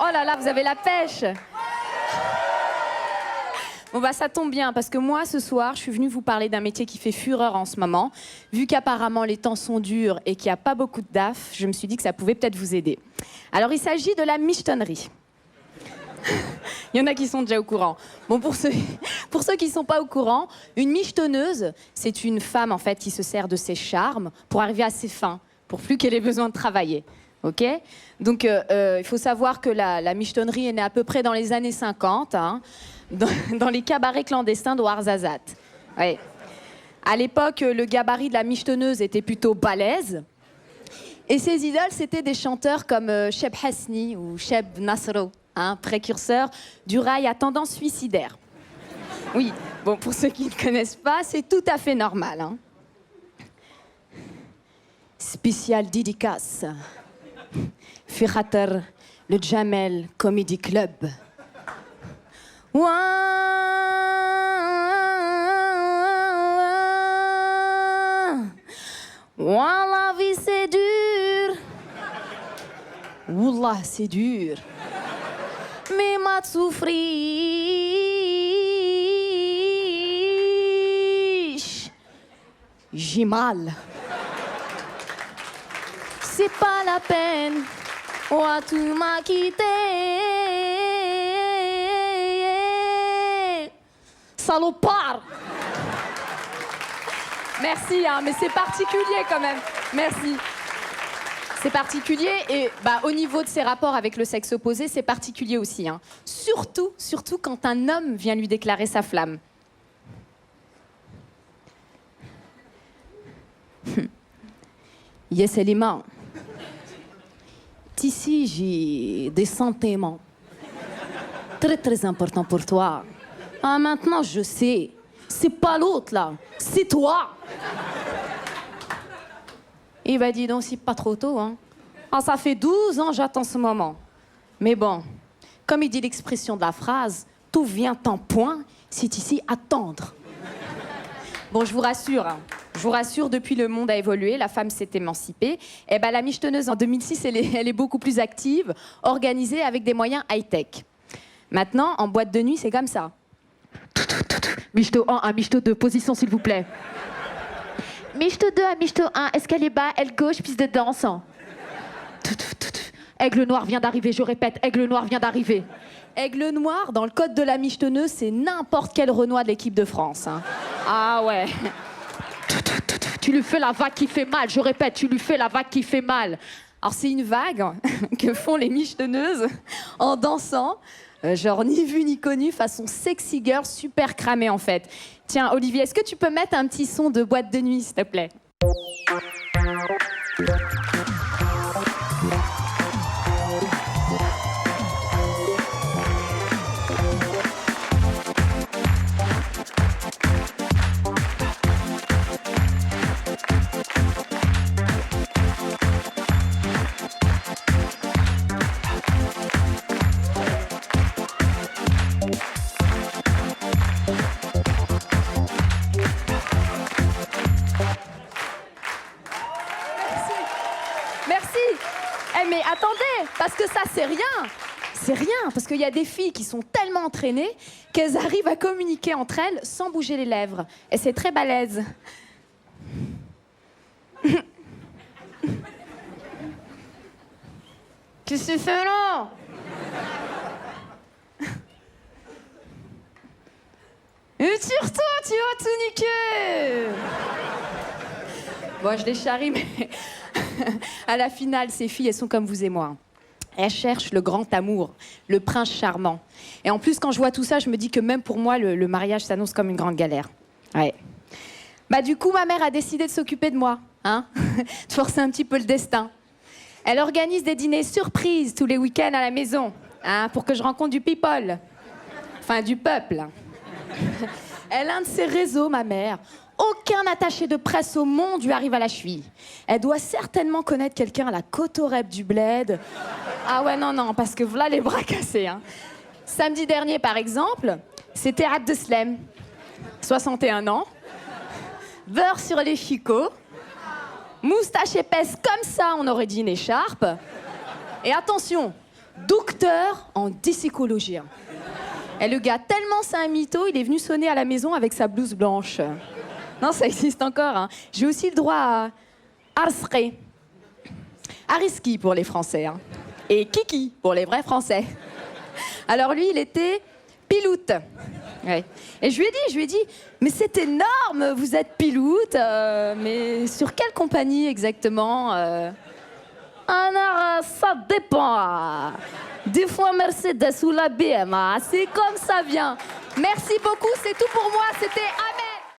Oh là là, vous avez la pêche. Bon bah ça tombe bien, parce que moi, ce soir, je suis venue vous parler d'un métier qui fait fureur en ce moment. Vu qu'apparemment les temps sont durs et qu'il n'y a pas beaucoup de DAF, je me suis dit que ça pouvait peut-être vous aider. Alors il s'agit de la michetonnerie. Il y en a qui sont déjà au courant. Bon, pour ceux qui ne sont pas au courant, une michetonneuse, c'est une femme en fait qui se sert de ses charmes pour arriver à ses fins, pour plus qu'elle ait besoin de travailler. Ok ? Donc il faut savoir que la michetonnerie est née à peu près dans les années 50, hein, dans les cabarets clandestins de Ouarzazate. Ouais. À l'époque, le gabarit de la michetonneuse était plutôt balèze. Et ses idoles, c'était des chanteurs comme Cheb Hasni ou Cheb Nasro, hein, précurseur du rail à tendance suicidaire. Oui, bon, pour ceux qui ne connaissent pas, c'est tout à fait normal. Hein. Spécial dédicace. Firater, le Jamel Comedy Club. Ouah, la vie c'est dur. Wallah, c'est dur. Mais m'a souffrir. J'ai mal. C'est pas la peine. Ouah, tu m'as quitté. Salopard. Merci, hein, mais c'est particulier quand même. Merci. C'est particulier et bah, au niveau de ses rapports avec le sexe opposé, c'est particulier aussi. Hein. Surtout quand un homme vient lui déclarer sa flamme. Yes, Elima. Ici, j'ai des sentiments très importants pour toi. Ah, maintenant, je sais. C'est pas l'autre, là. C'est toi. Et bah, dis donc, c'est pas trop tôt, hein. Ah, ça fait 12 ans, j'attends ce moment. Mais bon, comme il dit l'expression de la phrase, tout vient en point, c'est ici attendre. Bon, je vous rassure, hein. Je vous rassure, depuis le monde a évolué, la femme s'est émancipée. Et ben, la michetonneuse en 2006, elle est beaucoup plus active, organisée avec des moyens high-tech. Maintenant, en boîte de nuit, c'est comme ça. Micheto 1 à Micheto 2, position s'il vous plaît. Micheto 2 à Micheto 1, escalier bas, aile gauche, piste de danse. Aigle noir vient d'arriver, je répète, aigle noir vient d'arriver. Aigle noir, dans le code de la michetonneuse, c'est n'importe quel Renoir de l'équipe de France. Hein. Ah ouais. Tu lui fais la vague qui fait mal, je répète, tu lui fais la vague qui fait mal. Alors c'est une vague que font les michetonneuses en dansant, genre ni vu ni connu, façon sexy girl, super cramée en fait. Tiens Olivier, est-ce que tu peux mettre un petit son de boîte de nuit s'il te plaît ? Mais attendez, parce que ça, c'est rien. C'est rien, parce qu'il y a des filles qui sont tellement entraînées qu'elles arrivent à communiquer entre elles sans bouger les lèvres. Et c'est très balèze. Qu'est-ce que tu fais là ? Et tire-toi, tu vas tout niquer. Bon, je les charrie, mais... À la finale, ces filles, elles sont comme vous et moi. Elles cherchent le grand amour, le prince charmant. Et en plus, quand je vois tout ça, je me dis que même pour moi, le mariage s'annonce comme une grande galère. Ouais. Bah du coup, ma mère a décidé de s'occuper de moi, hein, de forcer un petit peu le destin. Elle organise des dîners surprises tous les week-ends à la maison, hein, pour que je rencontre du people. Enfin, du peuple. Elle a un de ses réseaux, ma mère. Aucun attaché de presse au monde lui arrive à la cheville. Elle doit certainement connaître quelqu'un à la Cotorep du Bled. Ah ouais, non, parce que voilà les bras cassés. Hein. Samedi dernier, par exemple, c'était Abdeslem, 61 ans, beurre sur les chicots, moustache épaisse comme ça, on aurait dit une écharpe. Et attention, docteur en psychologie. Et le gars, tellement c'est un mytho, il est venu sonner à la maison avec sa blouse blanche. Non, ça existe encore. Hein. J'ai aussi le droit à Arsre. Ariski pour les Français. Hein. Et Kiki pour les vrais Français. Alors lui, il était pilote. Ouais. Et je lui ai dit, mais c'est énorme, vous êtes pilote, mais sur quelle compagnie exactement Alors, ça dépend. Des fois Mercedes ou la BM, c'est comme ça vient. Merci beaucoup, c'est tout pour moi, c'était